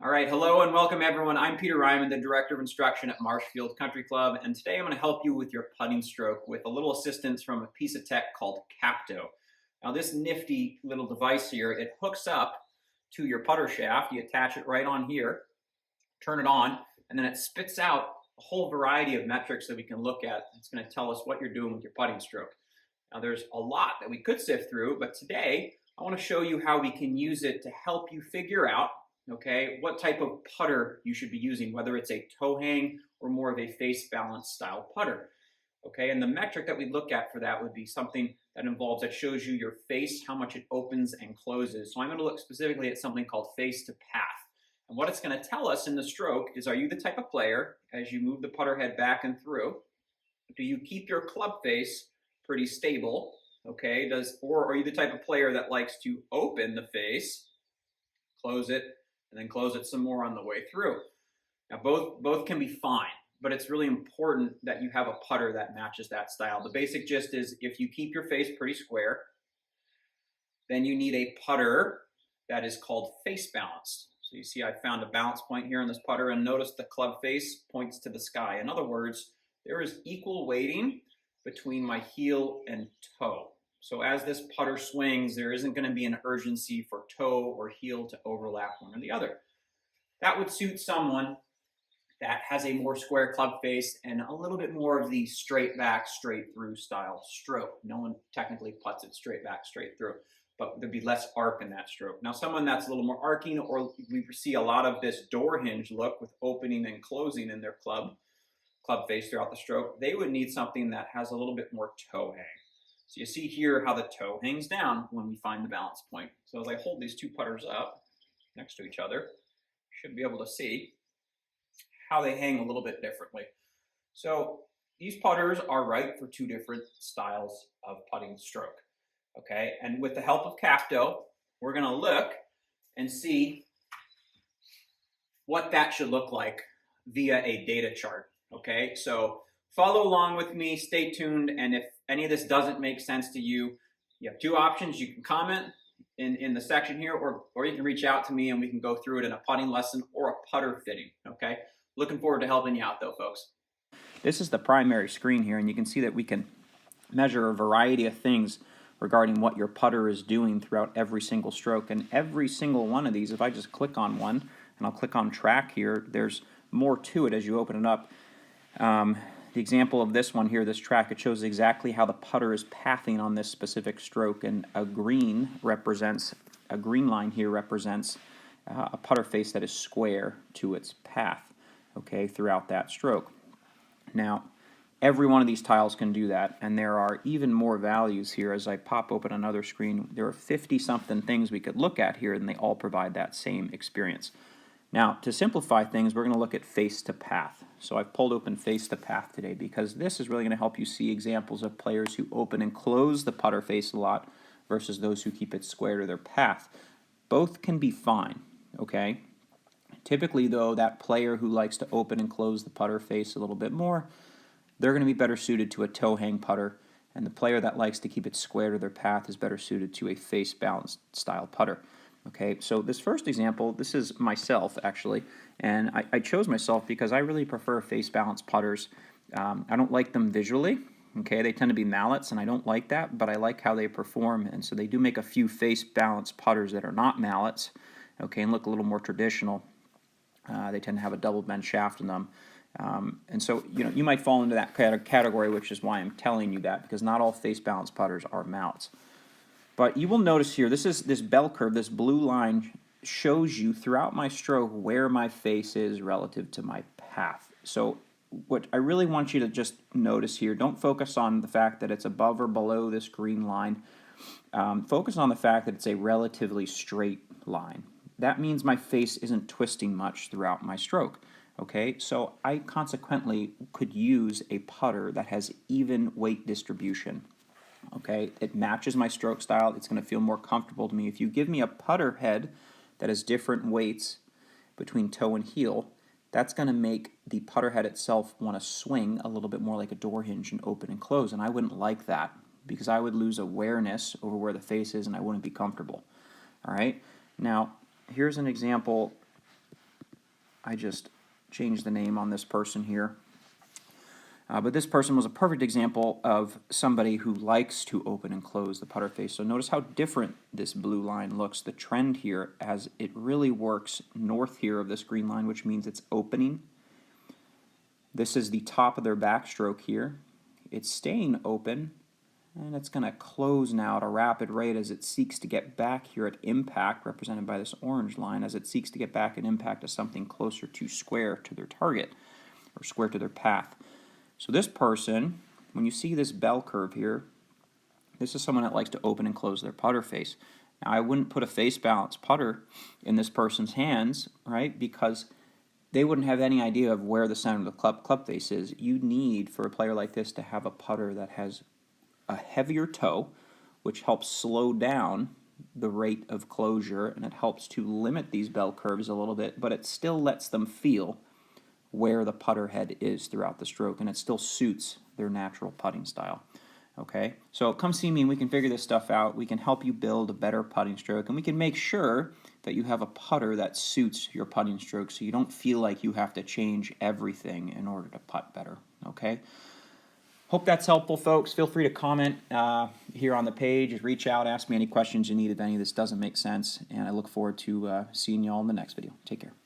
All right, hello and welcome everyone. I'm Peter Ryman, the Director of Instruction at Marshfield Country Club, and today I'm going to help you with your putting stroke with a little assistance from a piece of tech called Capto. Now this nifty little device here, it hooks up to your putter shaft. You attach it right on here, turn it on, and then it spits out a whole variety of metrics that we can look at. It's going to tell us what you're doing with your putting stroke. Now there's a lot that we could sift through, but today I want to show you how we can use it to help you figure out what type of putter you should be using, whether it's a toe hang or more of a face balance style putter. Okay, and the metric that we look at for that would be something that shows you your face, how much it opens and closes. So I'm going to look specifically at something called face to path. And what it's going to tell us in the stroke is, are you the type of player, as you move the putter head back and through, do you keep your club face pretty stable? Okay, or are you the type of player that likes to open the face, close it, and then close it some more on the way through? Now both can be fine, but it's really important that you have a putter that matches that style. The basic gist is, if you keep your face pretty square, then you need a putter that is called face balanced. So you see I found a balance point here on this putter, and notice the club face points to the sky. In other words, there is equal weighting between my heel and toe. So as this putter swings, there isn't going to be an urgency for toe or heel to overlap one or the other. That would suit someone that has a more square club face and a little bit more of the straight back, straight through style stroke. No one technically putts it straight back, straight through, but there'd be less arc in that stroke. Now someone that's a little more arcing, or we see a lot of this door hinge look with opening and closing in their club face throughout the stroke, they would need something that has a little bit more toe hang. So you see here how the toe hangs down when we find the balance point. So as I hold these two putters up next to each other, you should be able to see how they hang a little bit differently. So these putters are right for two different styles of putting stroke. Okay, and with the help of Capto, we're going to look and see what that should look like via a data chart. Okay, so follow along with me, stay tuned, and if any of this doesn't make sense to you, you have two options. You can comment in the section here, or you can reach out to me and we can go through it in a putting lesson or a putter fitting. Okay, looking forward to helping you out though, folks. This is the primary screen here, and you can see that we can measure a variety of things regarding what your putter is doing throughout every single stroke. And every single one of these, if I just click on one, and I'll click on track here, there's more to it as you open it up. The example of this one here, this track, it shows exactly how the putter is pathing on this specific stroke, and a green line here represents a putter face that is square to its path, okay, throughout that stroke. Now, every one of these tiles can do that, and there are even more values here. As I pop open another screen, there are 50-something things we could look at here, and they all provide that same experience. Now, to simplify things, we're going to look at face to path. So I've pulled open face to path today because this is really going to help you see examples of players who open and close the putter face a lot versus those who keep it square to their path. Both can be fine, okay? Typically, though, that player who likes to open and close the putter face a little bit more, they're going to be better suited to a toe hang putter, and the player that likes to keep it square to their path is better suited to a face balanced style putter. Okay, so this first example, this is myself actually, and I chose myself because I really prefer face balanced putters. I don't like them visually. Okay, they tend to be mallets, and I don't like that, but I like how they perform, and so they do make a few face balanced putters that are not mallets, okay, and look a little more traditional. They tend to have a double bend shaft in them. And so, you might fall into that category, which is why I'm telling you that, because not all face balanced putters are mallets. But you will notice here, this bell curve, this blue line shows you throughout my stroke where my face is relative to my path. So what I really want you to just notice here, don't focus on the fact that it's above or below this green line. Focus on the fact that it's a relatively straight line. That means my face isn't twisting much throughout my stroke. Okay, so I consequently could use a putter that has even weight distribution. Okay, it matches my stroke style. It's going to feel more comfortable to me. If you give me a putter head that has different weights between toe and heel, that's going to make the putter head itself want to swing a little bit more like a door hinge and open and close, and I wouldn't like that because I would lose awareness over where the face is and I wouldn't be comfortable. All right, now here's an example I just changed the name on this person here. But this person was a perfect example of somebody who likes to open and close the putter face. So notice how different this blue line looks. The trend here, as it really works north here of this green line, which means it's opening. This is the top of their backstroke here. It's staying open, and it's going to close now at a rapid rate as it seeks to get back here at impact, represented by this orange line, as it seeks to get back at impact to something closer to square to their target, or square to their path. So this person, when you see this bell curve here, this is someone that likes to open and close their putter face. Now, I wouldn't put a face balance putter in this person's hands, right, because they wouldn't have any idea of where the center of the club face is. You need, for a player like this, to have a putter that has a heavier toe, which helps slow down the rate of closure, and it helps to limit these bell curves a little bit, but it still lets them feel where the putter head is throughout the stroke, and it still suits their natural putting style. Okay, so come see me and we can figure this stuff out. We can help you build a better putting stroke, and we can make sure that you have a putter that suits your putting stroke so you don't feel like you have to change everything in order to putt better. Okay, hope that's helpful, folks. Feel free to comment here on the page, reach out, ask me any questions you need if any of this doesn't make sense, and I look forward to seeing you all in the next video. Take care.